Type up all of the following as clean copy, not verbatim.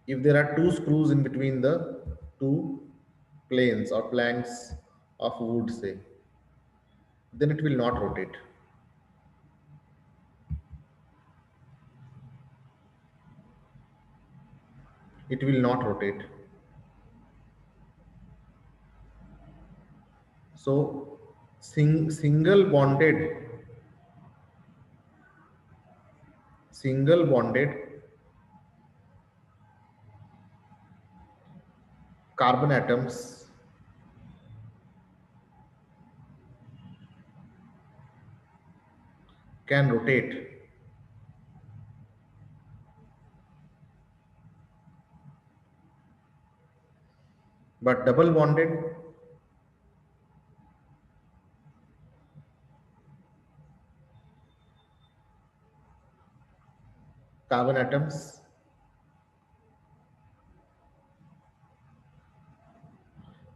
If there are two screws in between the two planes or planks of wood, say, then it will not rotate. It will not rotate. So single bonded carbon atoms can rotate, but double bonded carbon atoms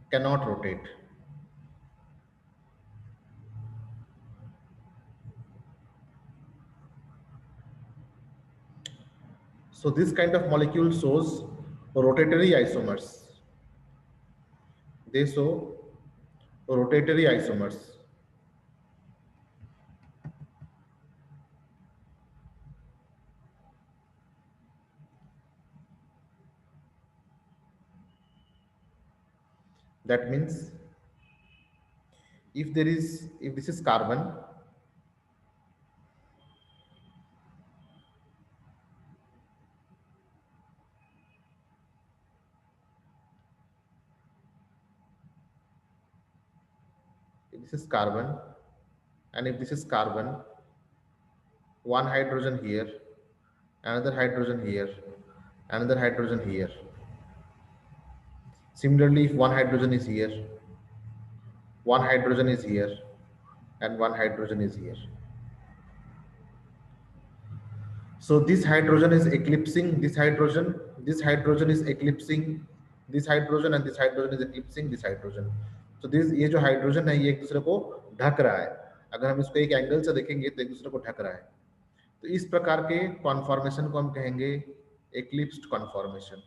cannot rotate. So this kind of molecule shows rotatory isomers. They show rotatory isomers. That means if this is carbon, if this is carbon, and if this is carbon, one hydrogen here, another hydrogen here, another hydrogen here. Similarly, if one hydrogen is here, one hydrogen is here, and one hydrogen is here. So this hydrogen is eclipsing this hydrogen is eclipsing this hydrogen, and this hydrogen is eclipsing this hydrogen. So this ये जो hydrogen है ये एक दूसरे को ढक रहा है. अगर हम इसको एक एंगल से देखेंगे तो एक दूसरे को ढक रहा है. तो इस प्रकार के कॉन्फॉर्मेशन को हम कहेंगे एक्लिप्स्ड कॉन्फॉर्मेशन.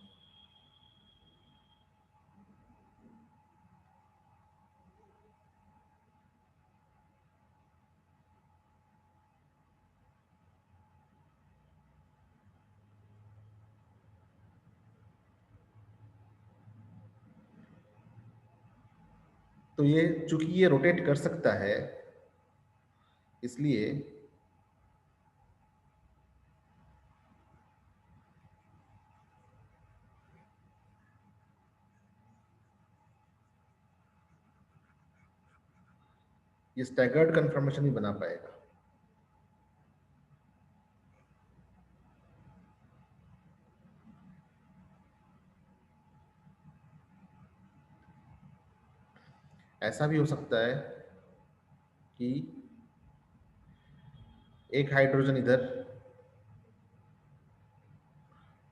तो ये चूंकि ये रोटेट कर सकता है, इसलिए ये स्टैगर्ड कन्फर्मेशन ही बना पाएगा. ऐसा भी हो सकता है कि एक हाइड्रोजन इधर,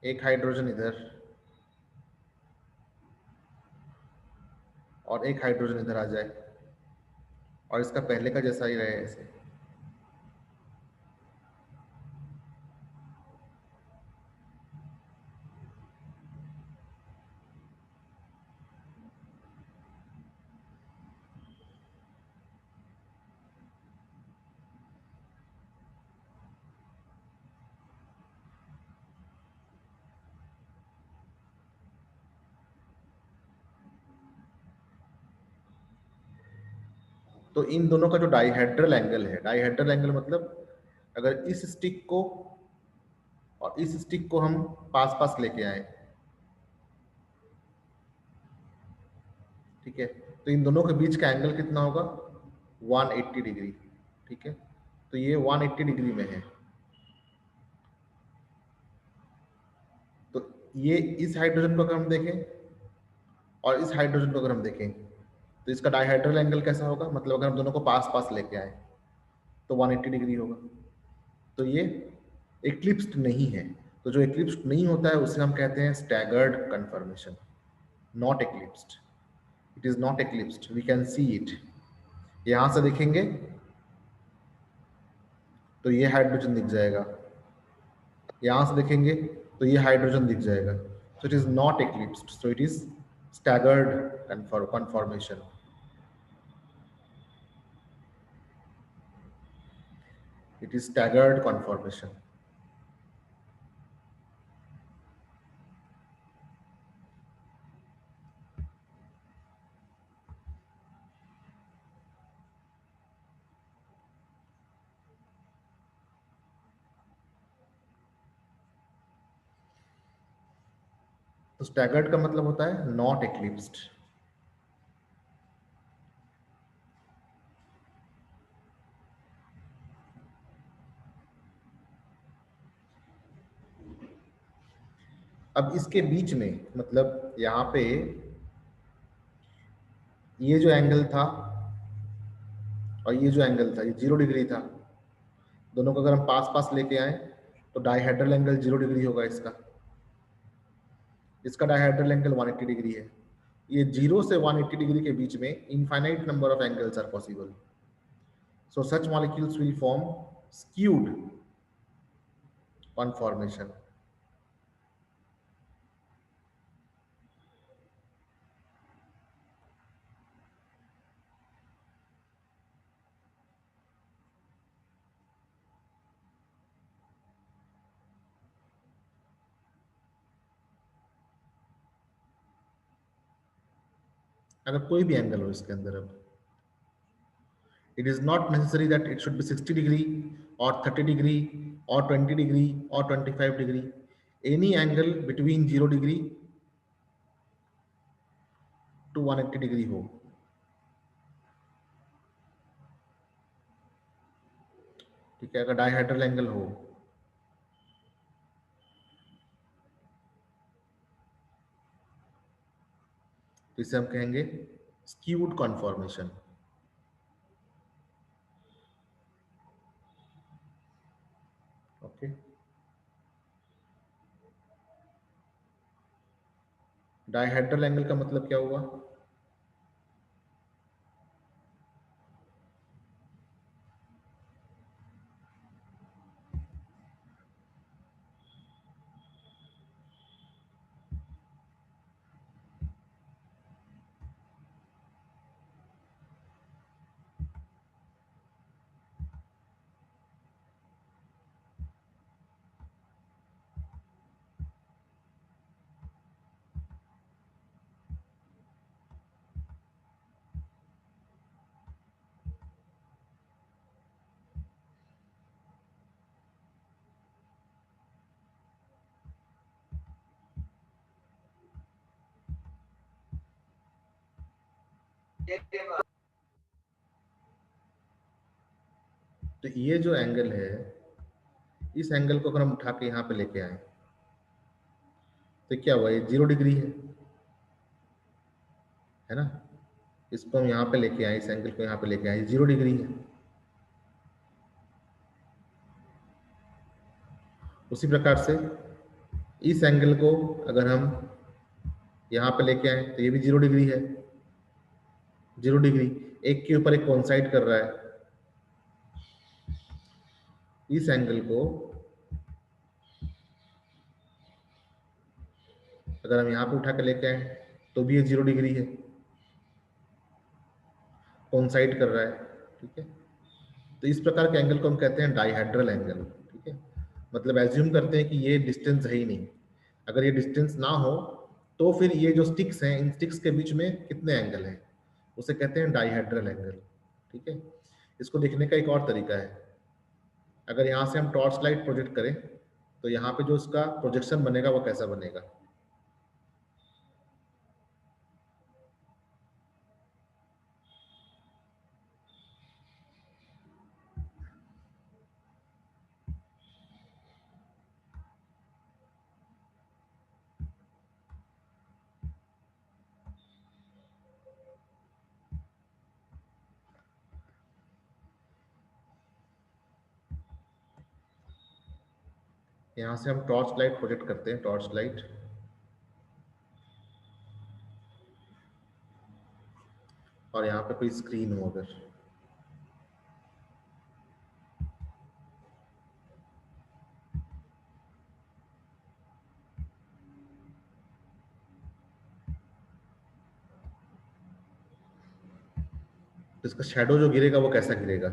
एक हाइड्रोजन इधर और एक हाइड्रोजन इधर आ जाए और इसका पहले का जैसा ही रहे ऐसे. तो इन दोनों का जो डाइहेड्रल एंगल है, डाइहेड्रल एंगल मतलब अगर इस स्टिक को और इस स्टिक को हम पास पास लेके आए, ठीक है, तो इन दोनों के बीच का एंगल कितना होगा? 180 डिग्री. ठीक है, तो ये 180 डिग्री में है. तो ये इस हाइड्रोजन को अगर हम देखें और इस हाइड्रोजन को अगर हम देखें तो इसका डाइहेड्रल एंगल कैसा होगा? मतलब अगर हम दोनों को पास पास लेके आए तो 180 डिग्री होगा. तो ये एक्लिप्स्ड नहीं है. तो जो एक्लिप्स्ड नहीं होता है उसे हम कहते हैं staggered conformation, not eclipsed. It is not eclipsed, we can see it. यहां से देखेंगे तो ये हाइड्रोजन दिख जाएगा, यहां से देखेंगे तो ये हाइड्रोजन दिख जाएगा. So it is not eclipsed. So it is staggered conformation. It is staggered conformation. तो स्टैगर्ड का मतलब होता है नॉट एक्लिप्स्ड. अब इसके बीच में मतलब यहाँ पे ये जो एंगल था और ये जो एंगल था ये 0 डिग्री था. दोनों को अगर हम पास पास लेके आए तो डाइहेड्रल एंगल 0 डिग्री होगा. इसका डाइहेड्रल एंगल 180 डिग्री है. ये 0 से 180 डिग्री के बीच में infinite number of angles are possible. So such molecules will form skewed conformation. अगर कोई भी एंगल हो इसके अंदर, अब it is not necessary that it should be 60 degree or 30 degree or 20 degree or 25 degree. Any angle between 0 degree to 180 degree हो. ठीक है. अगर डाइहेड्रल एंगल हो तो इसे हम कहेंगे skewed conformation. Okay. Dihedral angle का मतलब क्या हुआ? तो ये जो एंगल है, इस एंगल को अगर हम उठा के यहाँ पे लेके आए तो क्या हुआ? ये 0 डिग्री है ना. इसको हम यहाँ पे लेके आए, इस एंगल को यहाँ पे लेके आए, 0 डिग्री है. उसी प्रकार से इस एंगल को अगर हम यहाँ पे लेके आए तो ये भी 0 डिग्री है. 0 डिग्री एक के ऊपर एक कोइंसाइड कर रहा है. इस एंगल को अगर हम यहाँ पे उठा के लेके आए तो भी ये 0 डिग्री है, कोइंसाइड कर रहा है. ठीक है. तो इस प्रकार के एंगल को हम कहते हैं डाइहेड्रल एंगल. ठीक है. मतलब एज्यूम करते हैं कि ये डिस्टेंस है ही नहीं. अगर ये डिस्टेंस ना हो तो फिर ये जो स्टिक्स हैं, इन स्टिक्स के बीच में कितने एंगल हैं, उसे कहते हैं डाइहेड्रल एंगल. ठीक है. इसको देखने का एक और तरीका है. अगर यहाँ से हम टॉर्च लाइट प्रोजेक्ट करें तो यहाँ पे जो इसका प्रोजेक्शन बनेगा वो कैसा बनेगा? यहाँ से हम टॉर्च लाइट प्रोजेक्ट करते हैं, टॉर्च लाइट, और यहाँ पे कोई स्क्रीन हो अगर, तो इसका शेडो जो गिरेगा वो कैसा गिरेगा?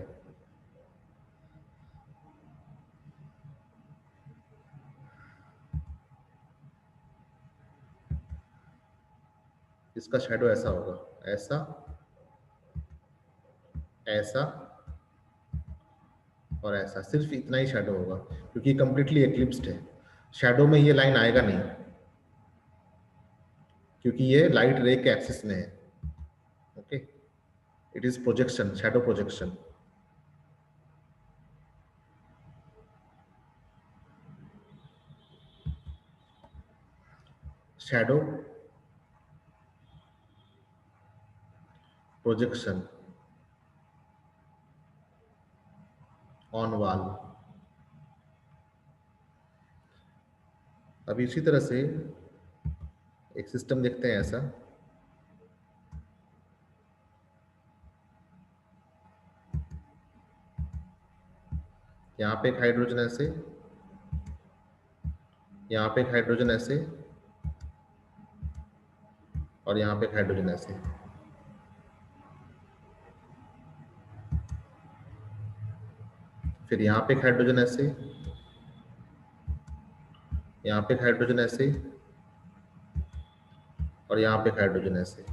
इसका शेडो ऐसा होगा, ऐसा, ऐसा और ऐसा, सिर्फ इतना ही शेडो होगा क्योंकि कंप्लीटली एक्लिप्स्ड है। शेडो में ये लाइन आएगा नहीं क्योंकि ये लाइट रे के एक्सिस में है। Okay, it is projection, shadow projection. Shadow projection on wall. अब इसी तरह से एक सिस्टम देखते हैं ऐसा, यहाँ पे एक हाइड्रोजन ऐसे, यहाँ पे एक हाइड्रोजन ऐसे और यहाँ पे एक हाइड्रोजन ऐसे। फिर यहाँ पे एक हाइड्रोजन ऐसे, यहाँ पे एक हाइड्रोजन ऐसे और यहाँ पे एक हाइड्रोजन ऐसे।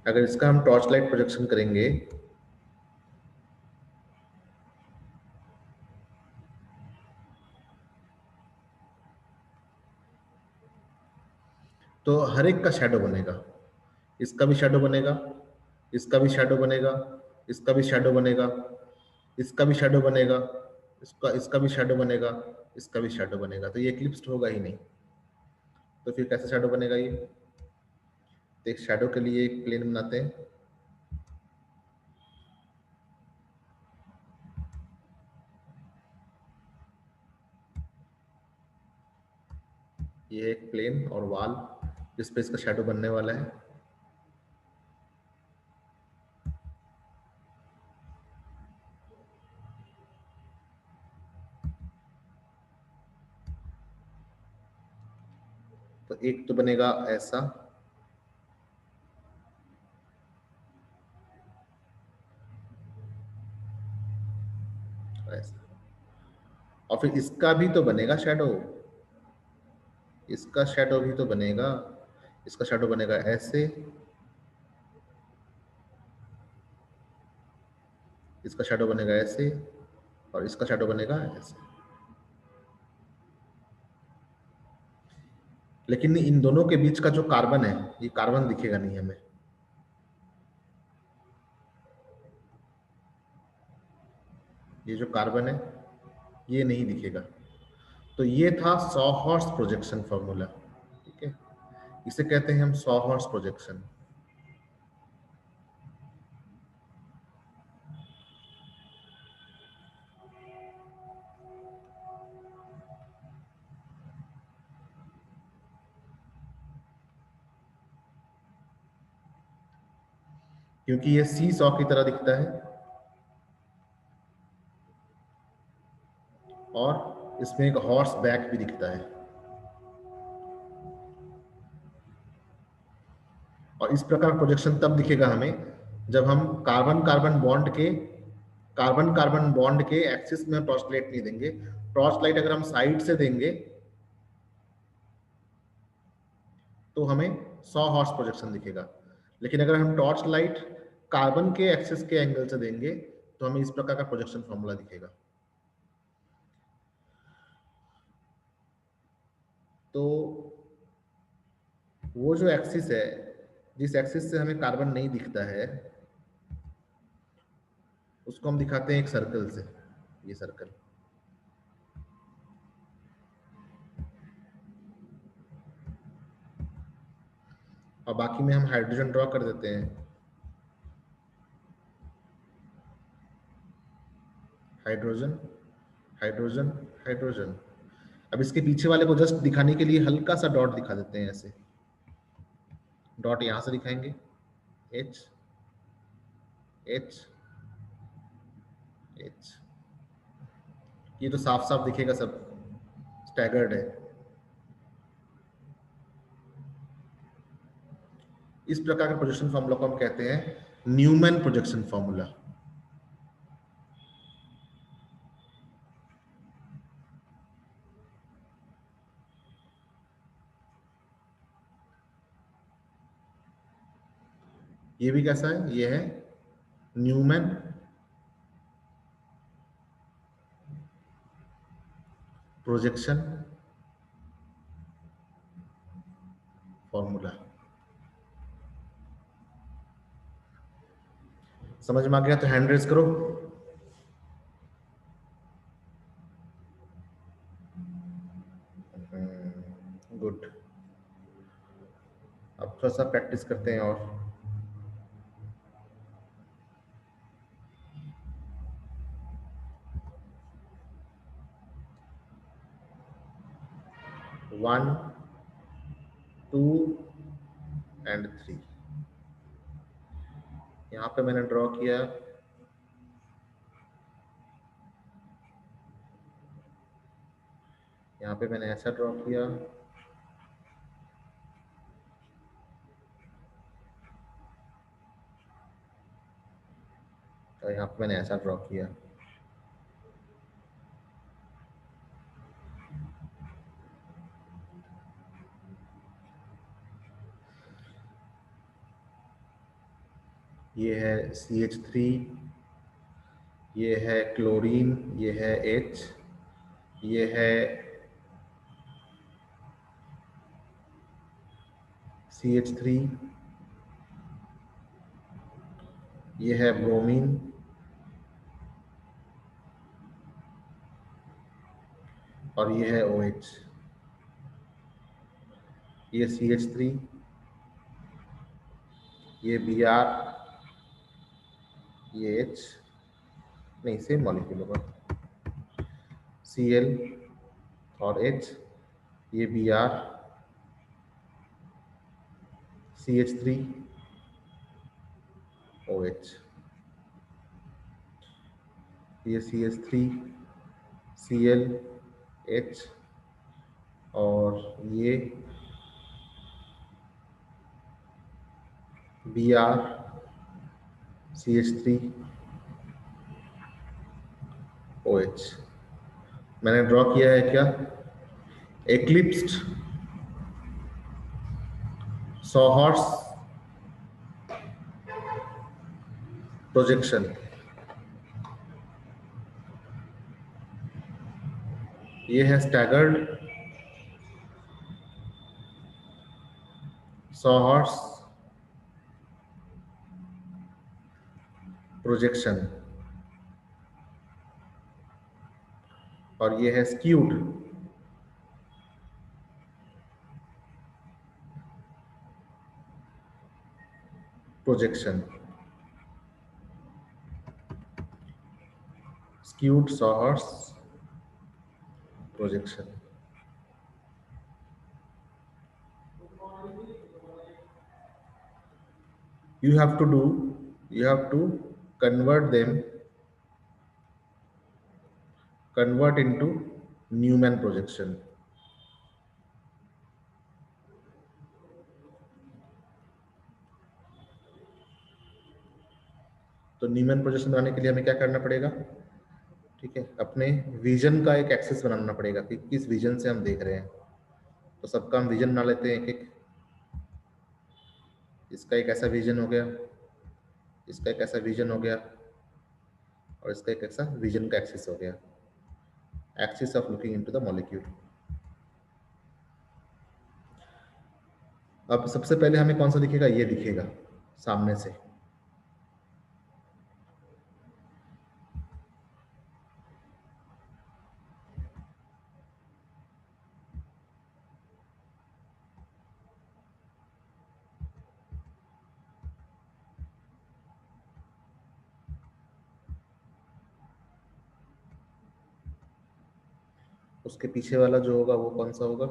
अगर इसका हम टॉर्च लाइट प्रोजेक्शन करेंगे तो हर एक का शेडो बनेगा। इसका भी शेडो बनेगा, इसका भी शेडो बनेगा, इसका भी शेडो बनेगा, इसका भी शेडो बनेगा, इसका भी शेडो बनेगा, इसका भी शेडो बनेगा। तो ये एक्लिप्स्ड होगा ही नहीं। तो फिर कैसे शेडो बनेगा ये? तो एक शेडो के लिए एक प्लेन बनाते हैं। ये एक प्लेन और वॉल जिस पे इसका शेडो बनने वाला है। तो एक तो बनेगा ऐसा, ऐसा, और फिर इसका भी तो बनेगा शेडो, इसका शेडो भी तो बनेगा। इसका शेडो बनेगा ऐसे, इसका शेडो बनेगा ऐसे और इसका शेडो बनेगा ऐसे। लेकिन इन दोनों के बीच का जो कार्बन है, ये कार्बन दिखेगा नहीं हमें। ये जो कार्बन है ये नहीं दिखेगा। तो ये था सॉ हॉर्स प्रोजेक्शन फॉर्मूला। ठीक है, इसे कहते हैं हम सॉ हॉर्स प्रोजेक्शन। क्योंकि ये सी सॉ की तरह दिखता है और इसमें एक हॉर्स बैक भी दिखता है। और इस प्रकार प्रोजेक्शन तब दिखेगा हमें जब हम कार्बन कार्बन बॉन्ड के एक्सिस में टॉर्च लाइट नहीं देंगे। टॉर्च लाइट अगर हम साइड से देंगे तो हमें 100 हॉर्स प्रोजेक्शन दिखेगा। लेकिन अगर हम टॉर्च लाइट कार्बन के एक्सिस के एंगल से देंगे तो हमें इस प्रकार का प्रोजेक्शन फॉर्मूला दिखेगा। तो वो जो एक्सिस है, जिस एक्सिस से हमें कार्बन नहीं दिखता है, उसको हम दिखाते हैं एक सर्कल से। ये सर्कल, और बाकी में हम हाइड्रोजन ड्रॉ कर देते हैं। Hydrogen, hydrogen, hydrogen. अब इसके पीछे वाले को जस्ट दिखाने के लिए हल्का सा डॉट दिखा देते हैं ऐसे। डॉट यहां से दिखाएंगे, एच, एच, एच। ये तो साफ साफ दिखेगा, सब स्टैगर्ड है। इस प्रकार के प्रोजेक्शन फॉर्मूला को हम कहते हैं न्यूमैन प्रोजेक्शन फॉर्मूला। ये भी कैसा है, ये है न्यूमैन प्रोजेक्शन फॉर्मूला। समझ में आ गया तो हैंड रेज करो। गुड। अब थोड़ा सा प्रैक्टिस करते हैं और 1 2 एंड 3। यहाँ पे मैंने ड्रॉ किया, यहाँ पे मैंने ऐसा ड्रॉ किया, और यहाँ पे मैंने ऐसा ड्रॉ किया। ये है CH3, ये है क्लोरीन, ये है H, ये है CH3, ये है ब्रोमीन, और ये है OH। ये CH3, ये Br, ये H, नहीं सेम मॉलिक्यूल होगा, Cl और H, ये Br, CH3, OH, ये CH3, Cl, H, और ये Br, CH3, OH। मैंने ड्रॉ किया है क्या, एक्लिप्स्ड सॉहर्स प्रोजेक्शन। ये है स्टैगर्ड सॉहर्स प्रोजेक्शन, और ये है skewed projection, skewed Sawhorse projection। You have to do, you have to convert them, convert into Newman projection। तो न्यूमैन प्रोजेक्शन बनाने के लिए हमें क्या करना पड़ेगा, ठीक है, अपने विजन का एक एक्सेस बनाना पड़ेगा कि किस विजन से हम देख रहे हैं। तो सबका हम विजन बना लेते हैं एक एक। इसका एक ऐसा विजन हो गया, इसका एक ऐसा विजन हो गया, और इसका एक ऐसा विजन का एक्सिस हो गया, axis of looking into the molecule. अब सबसे पहले हमें कौन सा दिखेगा, ये दिखेगा सामने से। उसके पीछे वाला जो होगा वो कौन सा होगा,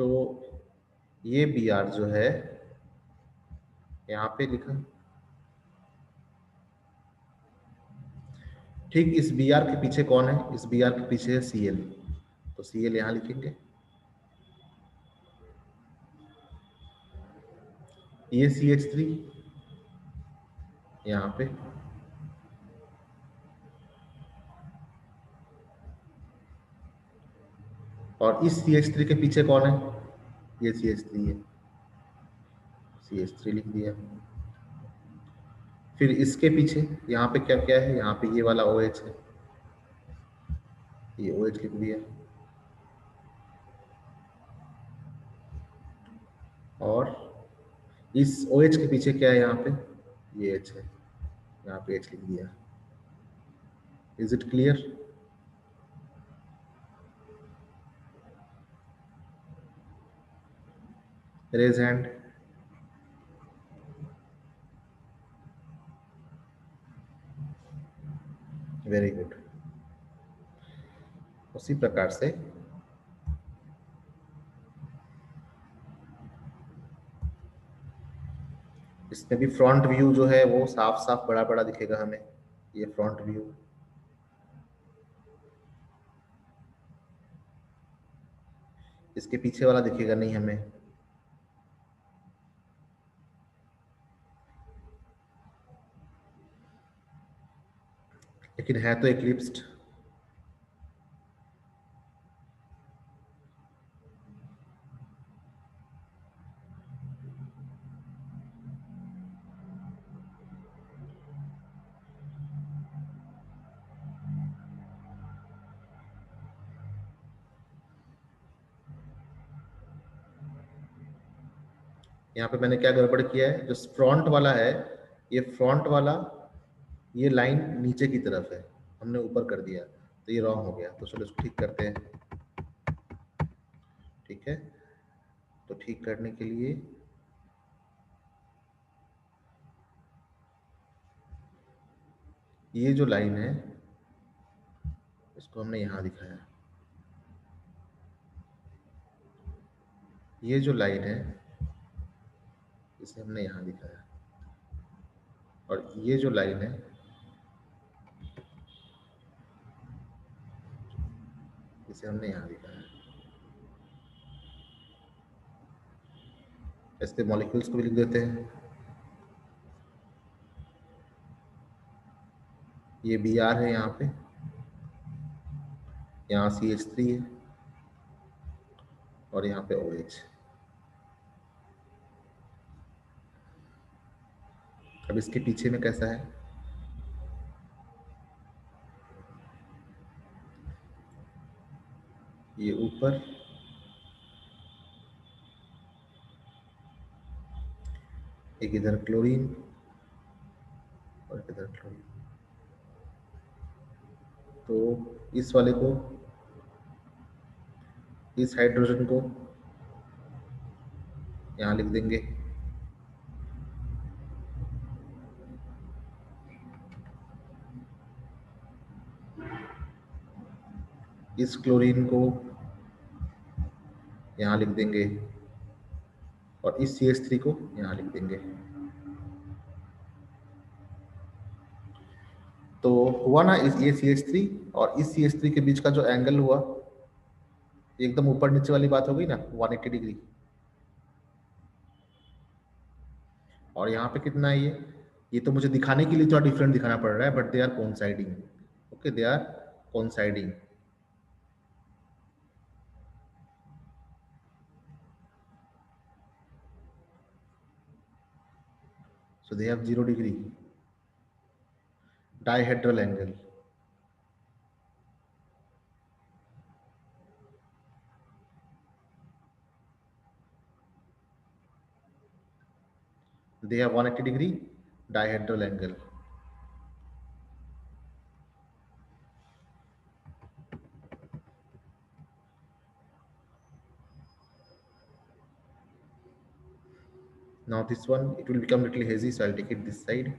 तो ये बी आर जो है यहाँ पे लिखा, ठीक इस बी आर के पीछे कौन है, इस बी आर के पीछे है सी एल, तो सी एल यहाँ लिखेंगे। ये सी एच थ्री यहाँ पे, और इस सी एच थ्री के पीछे कौन है, ये सी एच थ्री है, सी एच थ्री लिख दिया। फिर इसके पीछे यहाँ पे क्या क्या है, यहाँ पे ये वाला ओ एच है, ये ओ एच लिख दिया। और इस ओ एच के पीछे क्या है यहाँ पे, ये एच है, यहाँ पे एच लिख दिया। Is it clear? Raise hand. Very good. उसी प्रकार से इसमें भी फ्रंट व्यू जो है वो साफ साफ बड़ा बड़ा दिखेगा हमें, ये फ्रंट व्यू। इसके पीछे वाला दिखेगा नहीं हमें, लेकिन है तो एक्लिप्स्ड। यहाँ पे मैंने क्या गड़बड़ किया है, जो फ्रंट वाला है, ये फ्रंट वाला ये लाइन नीचे की तरफ है, हमने ऊपर कर दिया, तो ये रॉन्ग हो गया। तो चलो इसको ठीक करते हैं। ठीक है, तो ठीक करने के लिए ये जो लाइन है इसको हमने यहाँ दिखाया, ये जो लाइन है इसे हमने यहाँ दिखाया, और ये जो लाइन है इसे हमने यहाँ दिखाया। इसके मॉलिक्यूल्स को भी लिख देते हैं। ये बी आर है यहाँ पे, यहाँ सी एच थ्री है, और यहाँ पे ओ एच। अब इसके पीछे में कैसा है, ये ऊपर, एक इधर क्लोरीन और एक इधर क्लोरीन। तो इस वाले को, इस हाइड्रोजन को यहाँ लिख देंगे, इस क्लोरीन को यहाँ लिख देंगे, और इस सी एच थ्री को यहाँ लिख देंगे। तो हुआ ना, इस ये सी एच थ्री और इस सी एच थ्री के बीच का जो एंगल हुआ, एकदम ऊपर नीचे वाली बात हो गई ना, 180 डिग्री। और यहाँ पे कितना है ये तो मुझे दिखाने के लिए थोड़ा डिफरेंट दिखाना पड़ रहा है, but they are coinciding. Okay, they are coinciding. So they have 0 degree dihedral angle. They have 180 degree dihedral angle. Now this one, it will become little hazy, so I'll take it this side.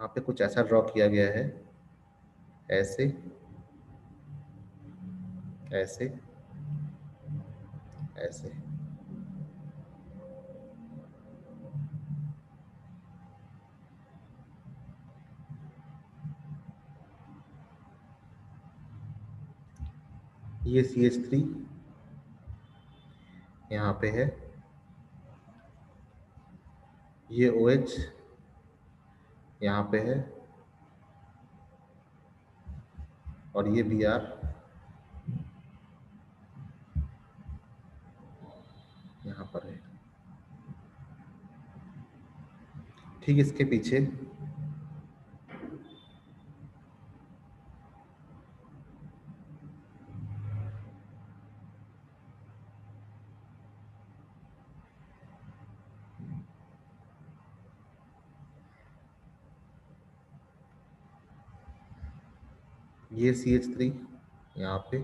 यहाँ पे कुछ ऐसा draw किया गया है, ऐसे ऐसे ऐसे। ये CH3 यहाँ पे है, ये OH यहाँ पे है, और ये Br यहाँ पर है। ठीक इसके पीछे ये CH3 यहाँ पे,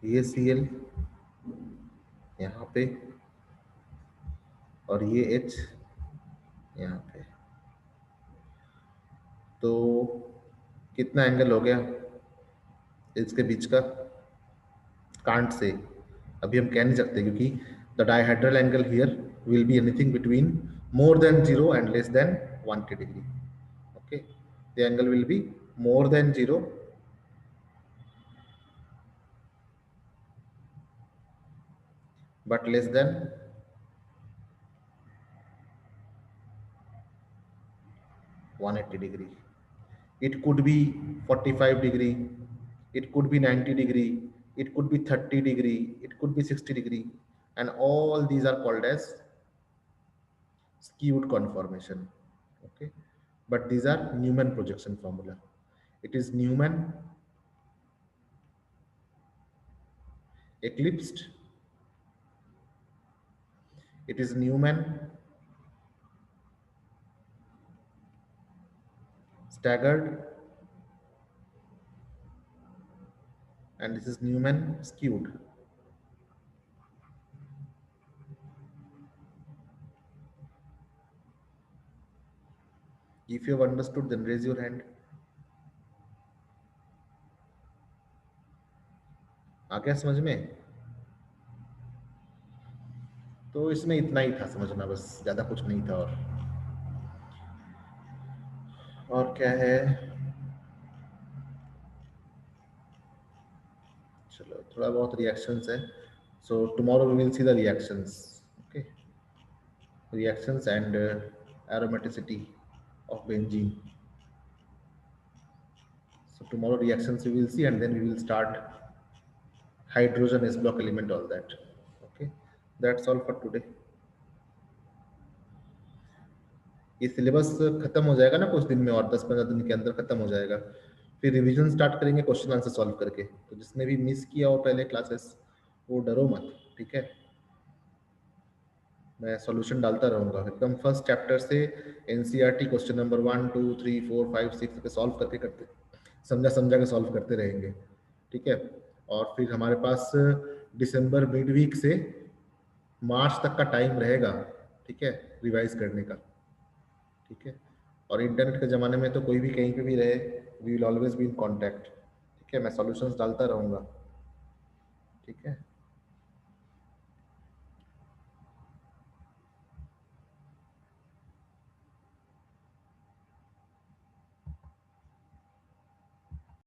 ये Cl यहाँ पे, और ये H यहाँ पे। तो कितना एंगल हो गया इसके बीच का? कांट से अभी हम कह नहीं सकते, क्योंकि the dihedral angle here will be anything between more than 0 and less than 180 degree. Okay, the angle will be more than 0 but less than 180 degree. It could be 45 degree, it could be 90 degree, it could be 30 degree, it could be 60 degree, and all these are called as skewed conformation. Okay, but these are Newman projection formula. It is Newman eclipsed, it is Newman staggered, and this is Newman skewed. If you have understood, then raise your hand. आ गया समझ में? तो इसमें इतना ही था समझना, बस ज्यादा कुछ नहीं था। और क्या है? चलो थोड़ा बहुत रिएक्शंस है, so tomorrow we will see the reactions. Okay, reactions and aromaticity of benzene. So tomorrow reactions we will see, and then we will start hydrogen s block element, all that. Okay, that's all for today. ये syllabus खत्म हो जाएगा ना कुछ दिन में, और 10-15 दिन के अंदर खत्म हो जाएगा। फिर रिवीजन स्टार्ट करेंगे क्वेश्चन आंसर सॉल्व करके। तो जिसने भी मिस किया हो पहले क्लासेस, वो डरो मत, ठीक है? मैं सॉल्यूशन डालता रहूंगा एकदम फर्स्ट चैप्टर से। एनसीईआरटी क्वेश्चन नंबर 1 2 3 4 5 6 पे सॉल्व करके करते समझा समझा के सॉल्व करते रहेंगे, ठीक है? और फिर हमारे पास दिसंबर मिड वीक से मार्च तक का टाइम रहेगा, ठीक है, रिवाइज करने का, ठीक है? और इंटरनेट के ज़माने में तो कोई भी कहीं पे भी रहे, we will always be in contact, ठीक है? मैं सॉल्यूशंस डालता रहूँगा, ठीक है?